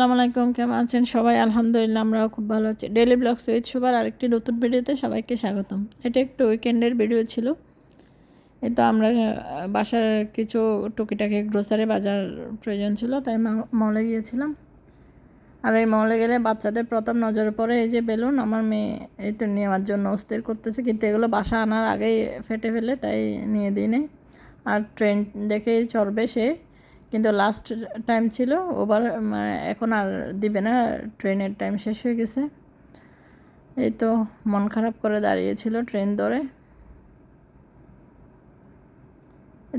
আসসালামু আলাইকুম, কেমন আছেন সবাই? আলহামদুলিল্লাহ, আমরাও খুব ভালো আছি। ডেইলি ব্লগস উইথ শুভার আরেকটি নতুন ভিডিওতে সবাইকে স্বাগতম। এটা একটু উইকেন্ডের ভিডিও ছিল। এই তো আমরা বাসার কিছু টুকিটাকি গ্রোসারি বাজার প্রয়োজন ছিল, তাই মলে গিয়েছিলাম। আর এই মলে গেলে বাচ্চাদের প্রথম নজরে পড়ে এই যে বেলুন। আমার মেয়ে এই তো নেওয়ার জন্য অস্থির করতেছে, কিন্তু এগুলো বাসা আনার আগেই ফেটে ফেলে, তাই নিয়ে দিই নেই। আর ট্রেন দেখেই চড়বে সে, কিন্তু লাস্ট টাইম ছিল ওভার, মানে এখন আর দিবে না, ট্রেনের টাইম শেষ হয়ে গেছে। এই তো মন খারাপ করে দাঁড়িয়েছিল ট্রেন ধরে।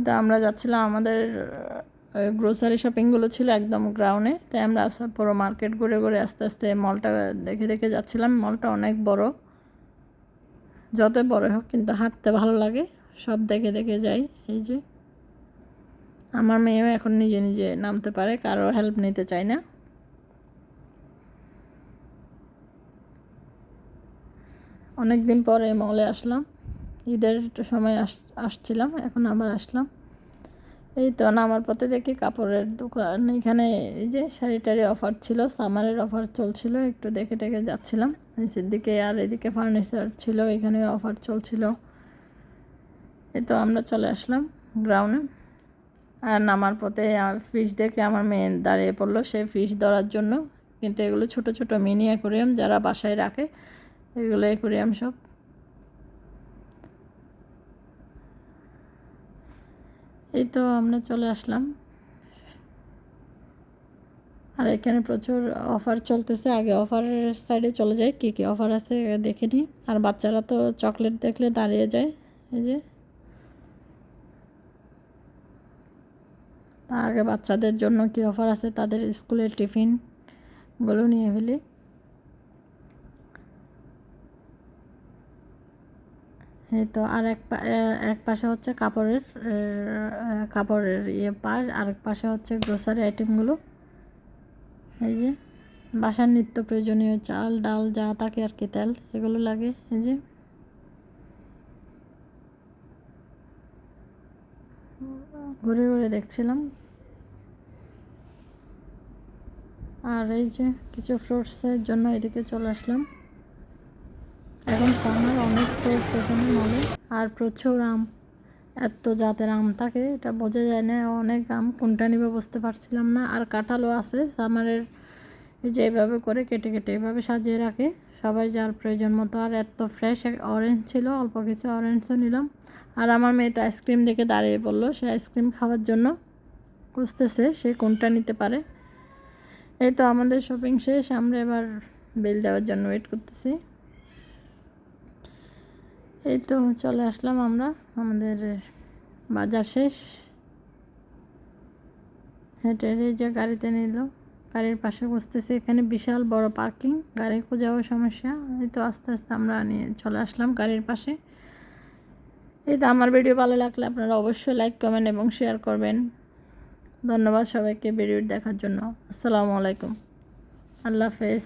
তো আমরা যাচ্ছিলাম, আমাদের গ্রোসারি শপিংগুলো ছিল একদম গ্রাউন্ডে, তাই আমরা পুরো মার্কেট ঘুরে ঘুরে আস্তে আস্তে মলটা দেখে দেখে যাচ্ছিলাম। মলটা অনেক বড়, যতই বড় হোক কিন্তু হাঁটতে ভালো লাগে, সব দেখে দেখে যাই। এই যে আমার মেয়েও এখন নিজে নিজে নামতে পারে, কারো হেল্প নিতে চায় না। অনেক দিন পরে মলে আসলাম, ঈদের সময় আসছিলাম, এখন আবার আসলাম। এই তো নামার পথে দেখি কাপড়ের দোকান, এখানে এই যে শাড়ি টাড়ি অফার ছিল, সামারের অফার চলছিল, একটু দেখে টেকে যাচ্ছিলাম নিচের দিকে। আর এদিকে ফার্নিচার ছিল, এখানে অফার চলছিল। এই তো আমরা চলে আসলাম গ্রাউন্ডে। আর নামার পথে ফিশ দেখে আমার মেয়ে দাঁড়িয়ে পড়লো সে ফিশ ধরার জন্য। কিন্তু এগুলো ছোট ছোট মিনি অ্যাকোরিয়াম, যারা বাসায় রাখে এগুলো অ্যাকোরিয়াম সব। এই তো আমরা চলে আসলাম। আর এখানে প্রচুর অফার চলতেছে, আগে অফারের সাইডে চলে যাই, কী কী অফার আছে দেখে নিই। আর বাচ্চারা তো চকলেট দেখলে দাঁড়িয়ে যায়। এই যে তা আগে বাচ্চাদের জন্য কী অফার আছে, তাদের স্কুলের টিফিনগুলো নিয়ে ফেলি। এই তো আর এক পাশে হচ্ছে কাপড়ের পাশ, আরেক পাশে হচ্ছে গ্রোসারি আইটেমগুলো। এই যে বাসার নিত্য প্রয়োজনীয় চাল ডাল যা থাকে আর কি, তেল, এগুলো লাগে। এই যে ঘুরে ঘুরে দেখছিলাম। আর এই যে কিছু ফ্রুটসের জন্য এদিকে চলে আসলাম। এখন সামার, অনেক ফ্রুটস এখানে মলে। আর প্রচুর আম, এত জাতের আম থাকে এটা বোঝা যায় না, অনেক আম, কোনটা নিবে বুঝতে পারছিলাম না। আর কাঁঠালও আছে সামারের, এই যে এভাবে করে কেটে কেটে এভাবে সাজিয়ে রাখে সবাই যার প্রয়োজন মতো। আর এত ফ্রেশ অরেঞ্জ ছিল, অল্প কিছু অরেঞ্জও নিলাম। আর আমার মেয়ে তো আইসক্রিম দেখে দাঁড়িয়ে পড়লো, সে আইসক্রিম খাওয়ার জন্য খুঁজতেছে সে কোনটা নিতে পারে। এই তো আমাদের শপিং শেষ, আমরা এবার বিল দেওয়ার জন্য ওয়েট করতেছি। এই তো চলে আসলাম আমরা, আমাদের বাজার শেষ। হেঁটে এই যে গাড়িতে নিল, গাড়ির পাশে বসতেছি, এখানে বিশাল বড় পার্কিং, গাড়ি খোঁজাও সমস্যা। এই তো আস্তে আস্তে আমরা নিয়ে চলে আসলাম গাড়ির পাশে। এই তো আমার ভিডিও ভালো লাগলে আপনারা অবশ্যই লাইক কমেন্ট এবং শেয়ার করবেন। ধন্যবাদ সবাইকে ভিডিও দেখার জন্য। আসসালামু আলাইকুম, আল্লাহ হাফেজ।